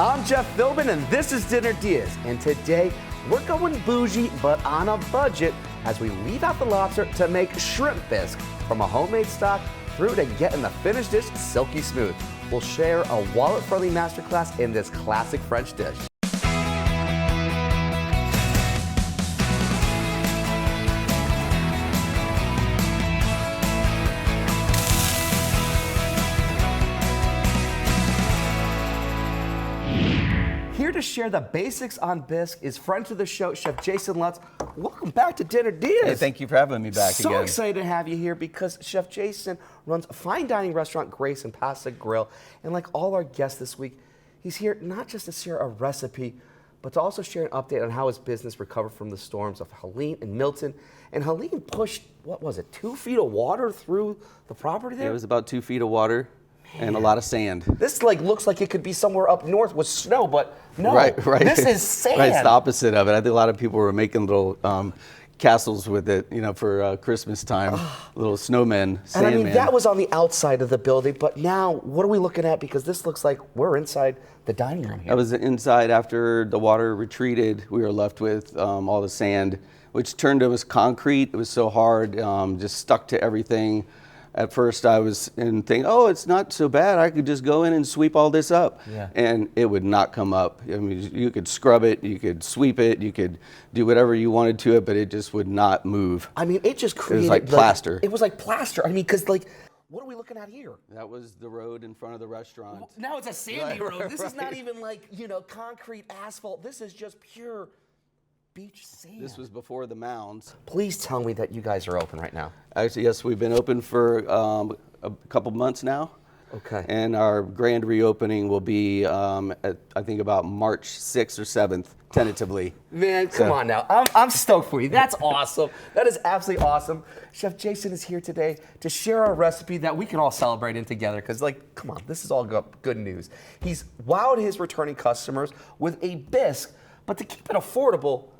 I'm Jeff Philbin, and this is Dinner DeeAs. And today, we're going bougie, but on a budget, as we leave out the lobster to make shrimp bisque from a homemade stock through to getting the finished dish silky smooth. We'll share a wallet-friendly masterclass in this classic French dish. Here to share the basics on Bisque is friend to the show, Chef Jason Lutz. Welcome back to Dinner DeeAs. Hey, thank you for having me back again. So excited to have you here because Chef Jason runs a fine dining restaurant, Grace and Pasta Grill. And like all our guests this week, he's here not just to share a recipe, but to also share an update on how his business recovered from the storms of Helene and Milton. And Helene pushed, what was it, 2 feet of water through the property there? It was about 2 feet of water. And a lot of sand. This looks like it could be somewhere up north with snow, but no, right. This is sand. Right, it's the opposite of it. I think a lot of people were making little castles with it, for Christmas time, little snowmen, And I mean, sandmen. that was on the outside of the building, but now what are we looking at? Because this looks like we're inside the dining room here. That was inside after the water retreated. We were left with all the sand, which turned to concrete. It was so hard, just stuck to everything. At first I was thinking, oh, it's not so bad. I could just go in and sweep all this up. Yeah. And it would not come up. I mean, you could scrub it, you could sweep it, you could do whatever you wanted to it, but it just would not move. I mean, it just created... It was like plaster. It was like plaster. I mean, because what are we looking at here? That was the road in front of the restaurant. Well, now it's a sandy road. This is not even like, concrete asphalt. This is just pure beach sand. This was before the mounds. Please tell me that you guys are open right now. Actually, yes, we've been open for a couple months now. Okay. And our grand reopening will be, I think, about March 6th or 7th, tentatively. Man, come on now. I'm stoked for you. That's awesome. That is absolutely awesome. Chef Jason is here today to share our recipe that we can all celebrate in together because, come on, this is all good news. He's wowed his returning customers with a bisque, but to keep it affordable,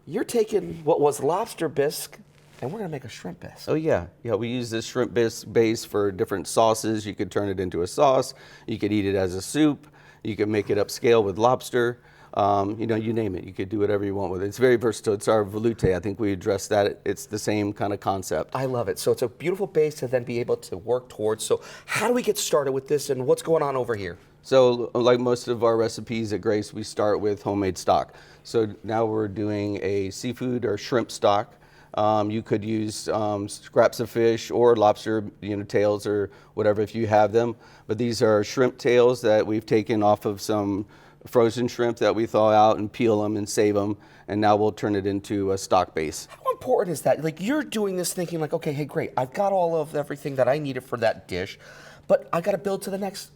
you're taking what was lobster bisque, and we're gonna make a shrimp bisque. Oh yeah, we use this shrimp bisque base for different sauces. You could turn it into a sauce. You could eat it as a soup. You could make it upscale with lobster. You name it. You could do whatever you want with it. It's very versatile. It's our velouté. I think we addressed that. It's the same kind of concept. I love it. So it's a beautiful base to then be able to work towards. So how do we get started with this, and what's going on over here? So like most of our recipes at Grace, we start with homemade stock. So now we're doing a seafood or shrimp stock. You could use scraps of fish or lobster, tails or whatever if you have them. But these are shrimp tails that we've taken off of some frozen shrimp that we thaw out and peel them and save them. And now we'll turn it into a stock base. How important is that? You're doing this thinking okay, hey, great, I've got all of everything that I needed for that dish, but I got to build to the next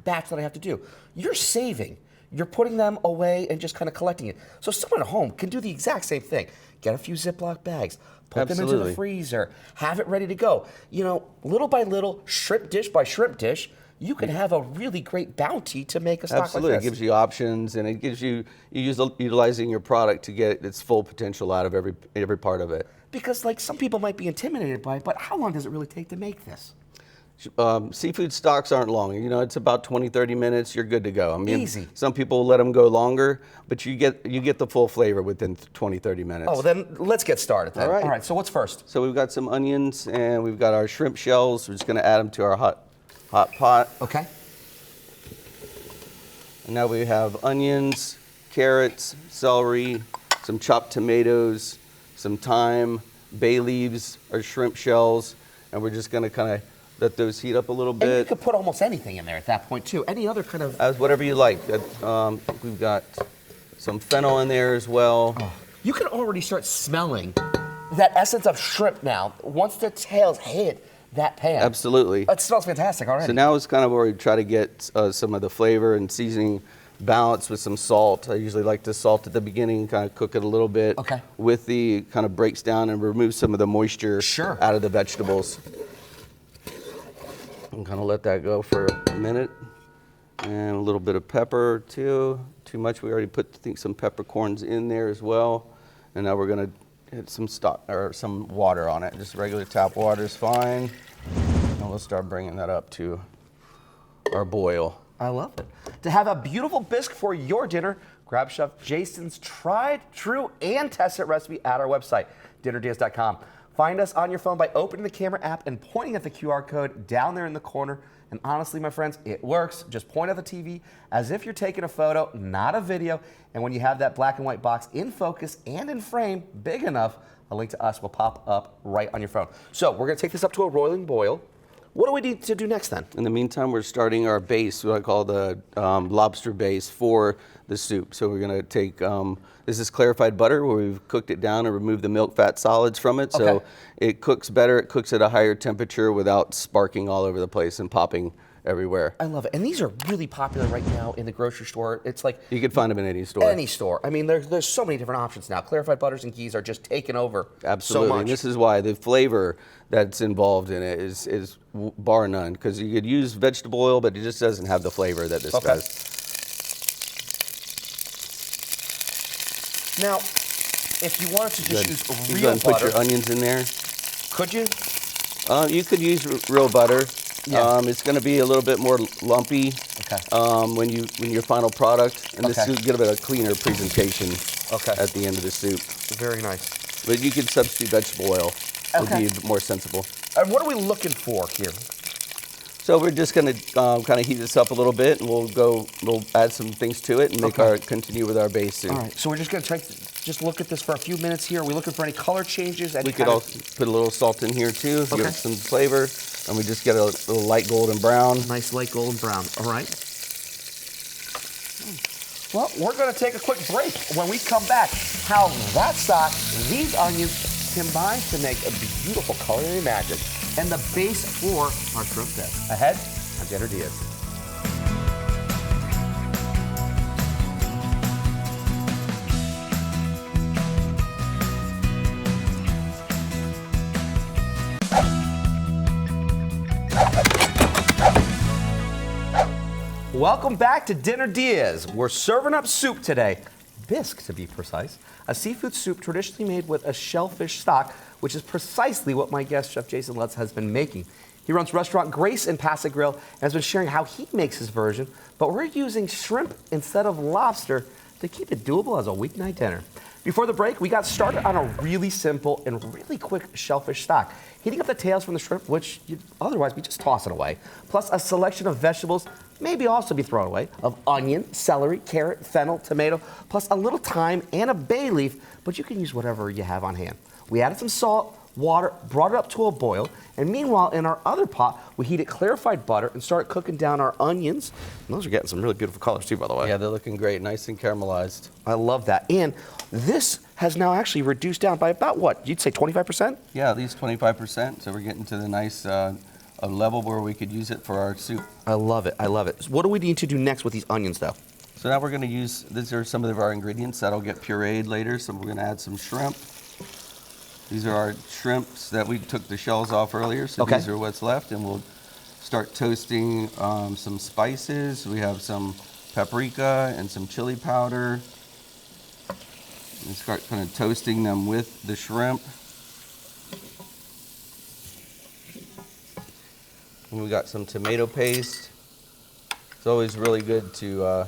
batch that I have to do. You're saving. You're putting them away and just kind of collecting it. So someone at home can do the exact same thing. Get a few Ziploc bags, put them into the freezer, have it ready to go. Little by little, shrimp dish by shrimp dish, you can have a really great bounty to make a stock Absolutely. like this. It gives you options, and it gives you utilizing your product to get its full potential out of every part of it. Because some people might be intimidated by it, but how long does it really take to make this? Seafood stocks aren't long. It's about 20, 30 minutes. You're good to go. I mean, easy. Some people let them go longer, but you get the full flavor within 20, 30 minutes. Oh, then let's get started then. All right, so what's first? So we've got some onions, and we've got our shrimp shells. We're just going to add them to our hot pot. Okay. And now we have onions, carrots, celery, some chopped tomatoes, some thyme, bay leaves, our shrimp shells, and we're just going to kind of let those heat up a little bit. And you could put almost anything in there at that point too. Any other kind of... As whatever you like. We've got some fennel in there as well. Oh, you can already start smelling that essence of shrimp now once the tails hit that pan. Absolutely. It smells fantastic already. So now it's kind of where we try to get some of the flavor and seasoning balanced with some salt. I usually like to salt at the beginning, kind of cook it a little bit. Okay. With the kind of breaks down and remove some of the moisture out of the vegetables. And kind of let that go for a minute. And a little bit of pepper too. Too much, we already put, I think, some peppercorns in there as well. And now we're gonna hit some stock or some water on it. Just regular tap water is fine. And we'll start bringing that up to our boil. I love it. To have a beautiful bisque for your dinner, grab Chef Jason's tried, true, and tested recipe at our website, dinnerdeas.com. Find us on your phone by opening the camera app and pointing at the QR code down there in the corner. And honestly, my friends, it works. Just point at the TV as if you're taking a photo, not a video. And when you have that black and white box in focus and in frame big enough, a link to us will pop up right on your phone. So we're going to take this up to a roiling boil. What do we need to do next then? In the meantime, we're starting our base, what I call the lobster base for the soup. So we're going to take, this is clarified butter where we've cooked it down and removed the milk fat solids from it. So Okay. it cooks better, it cooks at a higher temperature without sparking all over the place and popping everywhere. I love it. And these are really popular right now in the grocery store. It's like You can find them in any store. any store. I mean, there's so many different options now. Clarified butters and ghees are just taking over Absolutely. so much. And this is why the flavor that's involved in it is bar none. Because you could use vegetable oil, but it just doesn't have the flavor that this does. Now, if you wanted to just use You real go and put butter, your onions in there. could you? You could use real butter. Yeah. It's going to be a little bit more lumpy Okay. when your final product, and this Okay. will get a cleaner presentation Okay. at the end of the soup. Very nice. But you could substitute vegetable oil. Okay. Would be more sensible. And what are we looking for here? So we're just going to kind of heat this up a little bit, and we'll add some things to it and make continue with our base soup. All right, so we're just going to just look at this for a few minutes here. Are we looking for any color changes? Any We could kind of- also put a little salt in here too, give Okay. it some flavor, and we just get a little light golden brown. Nice light golden brown. All right. Well, we're going to take a quick break. When we come back, how that stock, these onions combine to make a beautiful culinary magic and the base for our shrimp dip. Ahead on Dinner Diaz. Welcome back to Dinner Diaz. We're serving up soup today. Bisque, to be precise. A seafood soup traditionally made with a shellfish stock, which is precisely what my guest, Chef Jason Lutz, has been making. He runs restaurant Grace in Paso Grill and has been sharing how he makes his version, but we're using shrimp instead of lobster to keep it doable as a weeknight dinner. Before the break, we got started on a really simple and really quick shellfish stock, heating up the tails from the shrimp, which you'd otherwise be just tossing away, plus a selection of vegetables, maybe also be thrown away, of onion, celery, carrot, fennel, tomato, plus a little thyme and a bay leaf, but you can use whatever you have on hand. We added some salt, water, brought it up to a boil, and meanwhile, in our other pot, we heated clarified butter and started cooking down our onions. And those are getting some really beautiful colors too, by the way. Yeah, they're looking great, nice and caramelized. I love that. And this has now actually reduced down by about what? You'd say 25%? Yeah, at least 25%. So we're getting to the nice a level where we could use it for our soup. I love it. I love it. So what do we need to do next with these onions, though? So now we're going to use, these are some of our ingredients that'll get pureed later. So we're going to add some shrimp. These are our shrimps that we took the shells off earlier. So Okay. these are what's left. And we'll start toasting some spices. We have some paprika and some chili powder. And start kind of toasting them with the shrimp. And we got some tomato paste. It's always really good to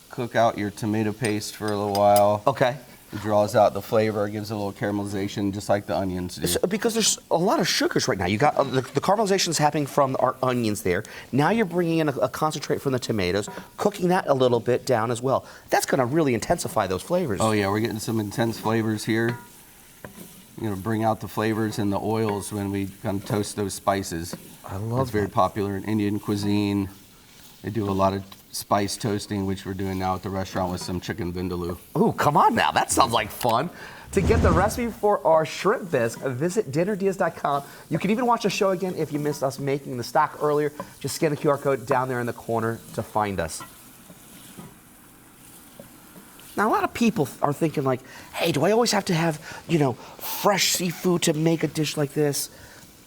cook out your tomato paste for a little while. Okay. It draws out the flavor, gives it a little caramelization, just like the onions do. So, because there's a lot of sugars right now. You got the caramelization is happening from our onions there. Now you're bringing in a concentrate from the tomatoes, cooking that a little bit down as well. That's going to really intensify those flavors. Oh yeah, we're getting some intense flavors here. You know, bring out the flavors and the oils when we kind of toast those spices. I love It's very that. popular in Indian cuisine. They do a lot of spice toasting, which we're doing now at the restaurant with some chicken vindaloo. Ooh, come on now. That sounds like fun. To get the recipe for our shrimp bisque, visit dinnerdeas.com. You can even watch the show again if you missed us making the stock earlier. Just scan the QR code down there in the corner to find us. Now, a lot of people are thinking like, hey, do I always have to have, fresh seafood to make a dish like this?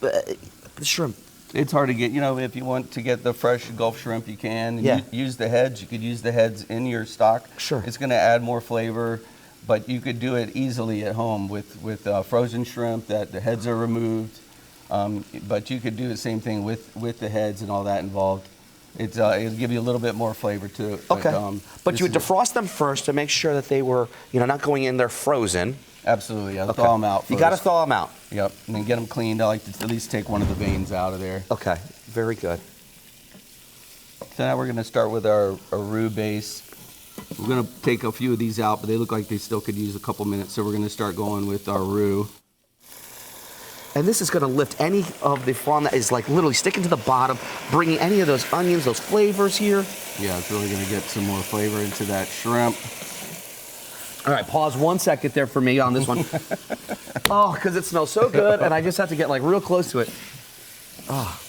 The shrimp. It's hard to get, if you want to get the fresh Gulf shrimp, you can. Yeah. Use the heads. You could use the heads in your stock. Sure. It's going to add more flavor, but you could do it easily at home with frozen shrimp that the heads are removed. But you could do the same thing with the heads and all that involved. It'll give you a little bit more flavor to it. Okay. But this you would is- defrost them first to make sure that they were, not going in there frozen. Absolutely. I'll Okay. thaw them out first. You got to thaw them out. Yep. And then get them cleaned. I like to at least take one of the veins out of there. Okay. Very good. So now we're going to start with our roux base. We're going to take a few of these out, but they look like they still could use a couple minutes. So we're going to start going with our roux. And this is going to lift any of the flan that is like literally sticking to the bottom, bringing any of those onions, those flavors here. Yeah, it's really going to get some more flavor into that shrimp. All right, pause 1 second there for me on this one. Oh, because it smells so good, and I just have to get like real close to it. Oh.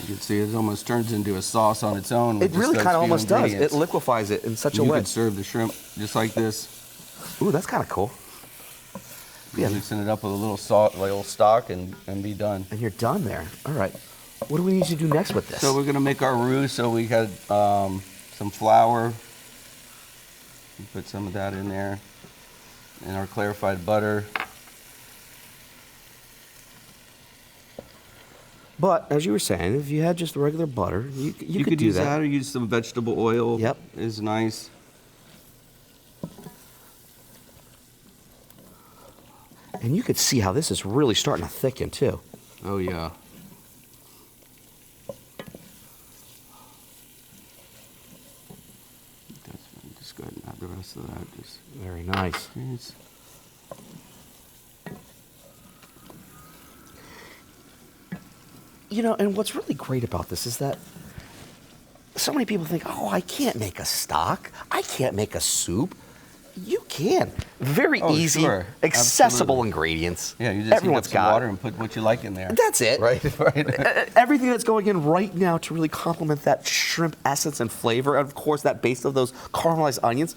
You can see it almost turns into a sauce on its own. It with just really those kind of few almost does. It ingredients. liquefies it in such a You way. could serve the shrimp just like this. Ooh, that's kind of cool. Yeah. Mixing it up with a little salt, little stock, and be done. And you're done there. All right. What do we need to do next with this? So we're going to make our roux. So we had some flour. Put some of that in there. And our clarified butter. But as you were saying, if you had just regular butter, you could do use that. or use some vegetable oil. Yep. Is nice. And you could see how this is really starting to thicken too. Oh yeah. Just go ahead and add the rest of that. Just Very nice. And what's really great about this is that so many people think, oh, I can't make a stock. I can't make a soup. You can. Very easy, sure. accessible Absolutely. ingredients. Yeah, you just Everyone's heat up some got water it. and put what you like in there. That's it. Right. Right. Everything that's going in right now to really complement that shrimp essence and flavor, and of course that base of those caramelized onions,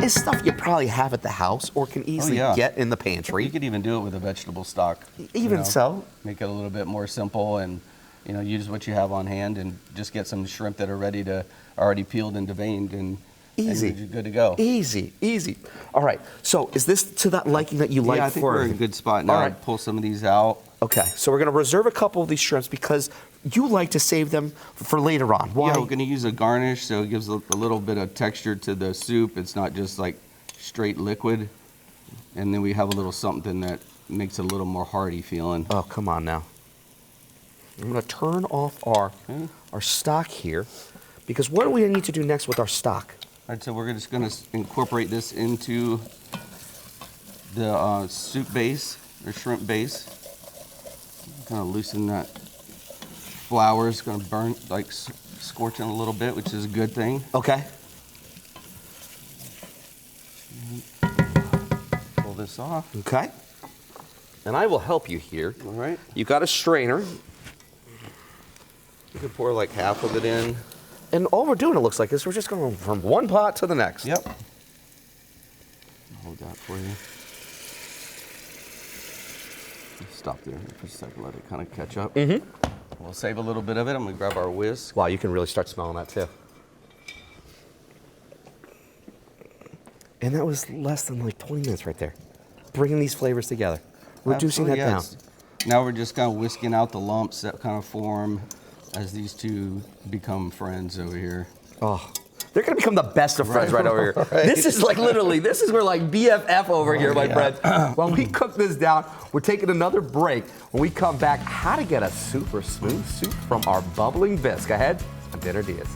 is stuff you probably have at the house or can easily yeah. get in the You pantry. could even do it with a vegetable stock. Even so. Make it a little bit more simple and use what you have on hand and just get some shrimp that are ready to already peeled and deveined and Easy. you're good to go. Easy, easy. All right. So is this to that liking that you like Yeah, I think for? we're in a good spot now. All right. Pull some of these out. Okay. So we're going to reserve a couple of these shrimps because you like to save them for later on. Why? Yeah, we're going to use a garnish so it gives a little bit of texture to the soup. It's not just like straight liquid. And then we have a little something that makes it a little more hearty feeling. Oh, come on now. I'm going to turn off our stock here because what do we need to do next with our stock? All right, so we're just going to incorporate this into the soup base or shrimp base. Kind of loosen that flour. It's going to burn, like scorching a little bit, which is a good thing. Okay. Pull this off. Okay. And I will help you here. All right. You got a strainer. You can pour like half of it in. And all we're doing, it looks like, is we're just going from one pot to the next. Yep. I'll hold that for you. Stop there for a second, let it kind of catch up. Mm-hmm. We'll save a little bit of it. I'm going to grab our whisk. Wow, you can really start smelling that too. And that was less than like 20 minutes right there. Bringing these flavors together. Reducing that Absolutely, down. yes. Now we're just kind of whisking out the lumps that kind of form as these two become friends over here. Oh, they're going to become the best of friends right over here. Right. This is like literally, this is where like BFF over here, my friends. When we cook this down, we're taking another break. When we come back, how to get a super smooth soup from our bubbling bisque. Ahead on Dinner DeeAs.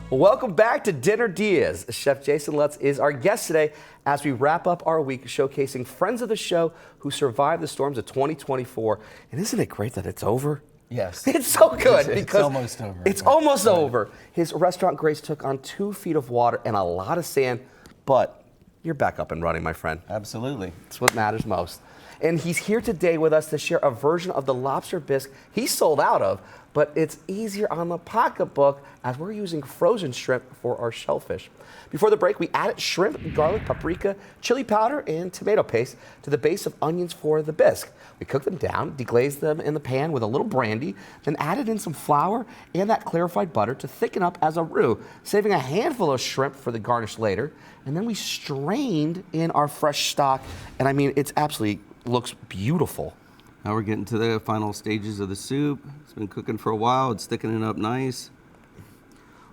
Welcome back to Dinner DeeAs. Chef Jason Lutz is our guest today as we wrap up our week showcasing friends of the show who survived the storms of 2024. And isn't it great that it's over? Yes. It's so good It's because almost over. It's almost over. His restaurant Grace took on 2 feet of water and a lot of sand, but you're back up and running, my friend. Absolutely. That's what matters most. And he's here today with us to share a version of the lobster bisque he sold out of, but it's easier on the pocketbook as we're using frozen shrimp for our shellfish. Before the break, we added shrimp, garlic, paprika, chili powder, and tomato paste to the base of onions for the bisque. We cooked them down, deglazed them in the pan with a little brandy, then added in some flour and that clarified butter to thicken up as a roux, saving a handful of shrimp for the garnish later. And then we strained in our fresh stock, and I mean, it's absolutely looks beautiful. Now we're getting to the final stages of the soup. It's been cooking for a while. It's thickening up nice.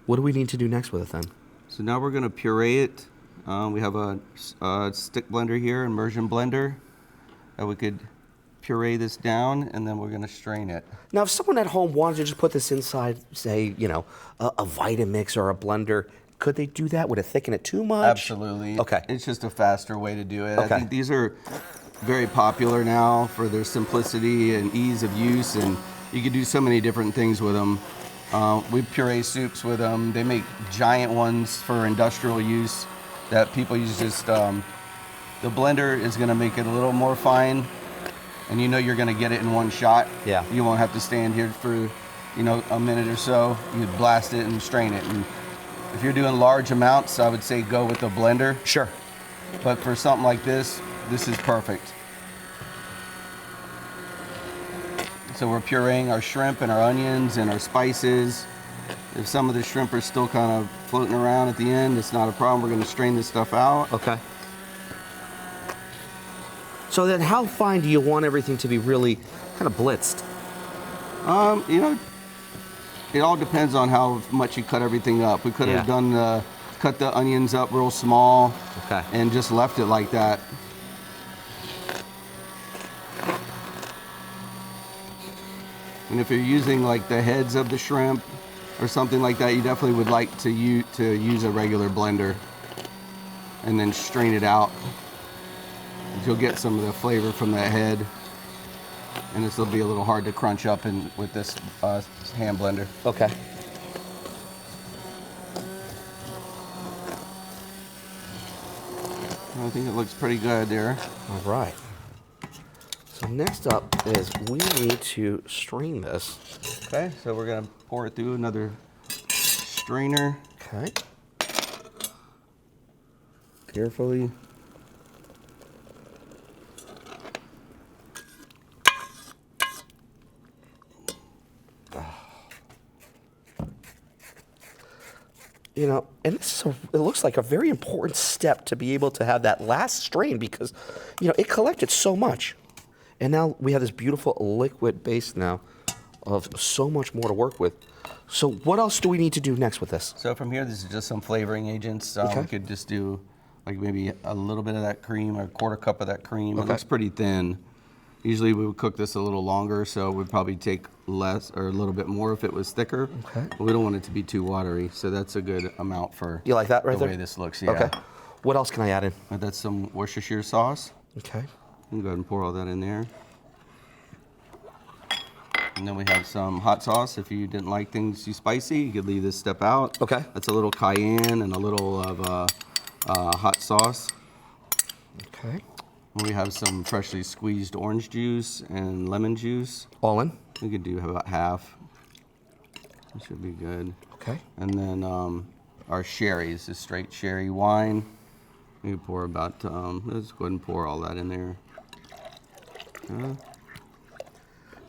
What do we need to do next with it then? So now we're going to puree it. We have a stick blender here, immersion blender, that we could puree this down, and then we're going to strain it. Now, if someone at home wanted to just put this inside, say, you know, a Vitamix or a blender, could they do that? Would it thicken it too much? Absolutely. Okay. It's just a faster way to do it. Okay. I think these are very popular now for their simplicity and ease of use, and you can do so many different things with them. We puree soups with them. They make giant ones for industrial use that people use just, the blender is gonna make it a little more fine, and you know you're gonna get it in one shot. Yeah. You won't have to stand here for, you know, a minute or so. You blast it and strain it. And if you're doing large amounts, I would say go with the blender. Sure. But for something like this is perfect. So we're pureeing our shrimp and our onions and our spices. If some of the shrimp are still kind of floating around at the end, it's not a problem. We're going to strain this stuff out. Okay. So then how fine do you want everything to be really kind of blitzed? You know, it all depends on how much you cut everything up. We could have cut the onions up real small, Okay. and just left it like that. And if you're using like the heads of the shrimp or something like that, you definitely would like to use a regular blender and then strain it out. You'll get some of the flavor from that head, and this will be a little hard to crunch up with this hand blender. Okay. I think it looks pretty good there. All right. So next up is we need to strain this. Okay, so we're gonna pour it through another strainer. Okay. Carefully. You know, and this is it looks like a very important step to be able to have that last strain because, you know, it collected so much. And now we have this beautiful liquid base now of so much more to work with. So what else do we need to do next with this? So from here, this is just some flavoring agents. Okay. We could just do like maybe a little bit of that cream, or a quarter cup of that cream. Okay. It looks pretty thin. Usually we would cook this a little longer, so it would probably take less or a little bit more if it was thicker. Okay. But we don't want it to be too watery, so that's a good amount for You like that right the there? way this looks. Yeah. Okay. What else can I add in? That's some Worcestershire sauce. Okay. You can go ahead and pour all that in there. And then we have some hot sauce. If you didn't like things too spicy, you could leave this step out. Okay. That's a little cayenne and a little of hot sauce. Okay. We have some freshly squeezed orange juice and lemon juice. All in? We could do about half. That should be good. Okay. And then our sherries, the straight sherry wine. We can pour about, let's go ahead and pour all that in there.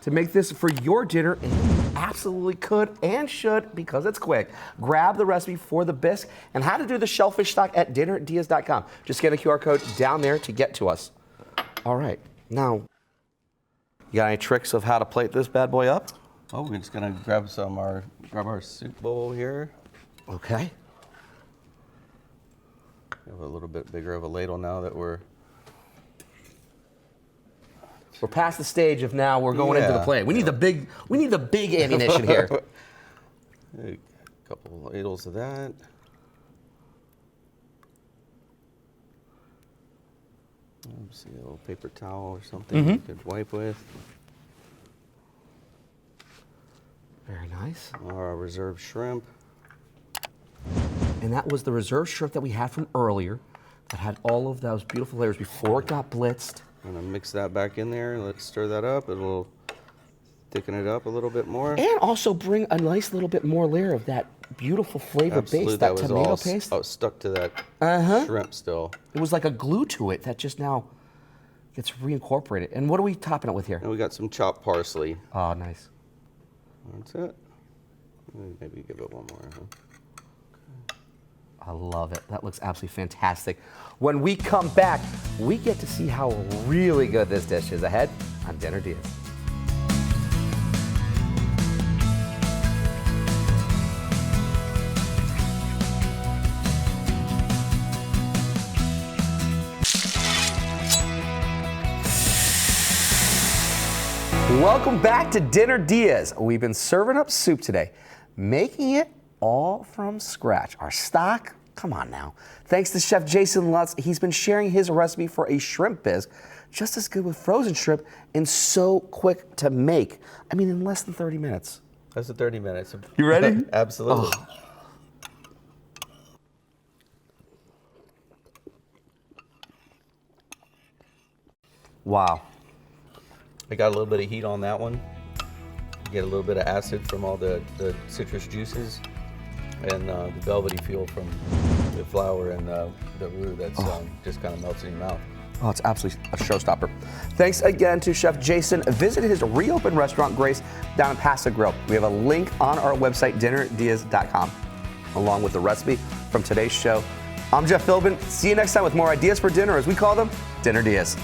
To make this for your dinner, and you absolutely could and should because it's quick. Grab the recipe for the bisque and how to do the shellfish stock at dinner@DeeAs.com. Just scan a QR code down there to get to us. All right, now, you got any tricks of how to plate this bad boy up? Oh, we're just gonna grab our soup bowl here. Okay. We have a little bit bigger of a ladle now that we're past the stage of now we're going into the Yeah. plate. We need the big ammunition here. a couple ladles of that. Let's see, a little paper towel or something you could wipe with. Very nice. Our reserved shrimp. And that was the reserve shrimp that we had from earlier that had all of those beautiful flavors before it got blitzed. I'm gonna mix that back in there and let's stir that up. It'll thicken it up a little bit more. And also bring a nice little bit more layer of that beautiful flavor base, that was tomato all paste. stuck to that shrimp still. It was like a glue to it that just now gets reincorporated. And what are we topping it with here? And we got some chopped parsley. Oh, nice. That's it. Maybe give it one more. Huh? I love it. That looks absolutely fantastic. When we come back, we get to see how really good this dish is ahead on Dinner DeeAs. Welcome back to Dinner DeeAs. We've been serving up soup today, making it all from scratch. Our stock, come on now. Thanks to Chef Jason Lutz, he's been sharing his recipe for a shrimp bisque, just as good with frozen shrimp and so quick to make. I mean, in less than 30 minutes. That's the 30 minutes. You ready? Absolutely. Oh. Wow. I got a little bit of heat on that one. Get a little bit of acid from all the citrus juices, and the velvety feel from the flour and the roux that's just kind of melts in your mouth. Oh, it's absolutely a showstopper. Thanks again to Chef Jason. Visit his reopened restaurant, Grace, down in Paso Grill. We have a link on our website, dinnerdeas.com, along with the recipe from today's show. I'm Jeff Philbin. See you next time with more ideas for dinner, as we call them, Dinner DeeAs.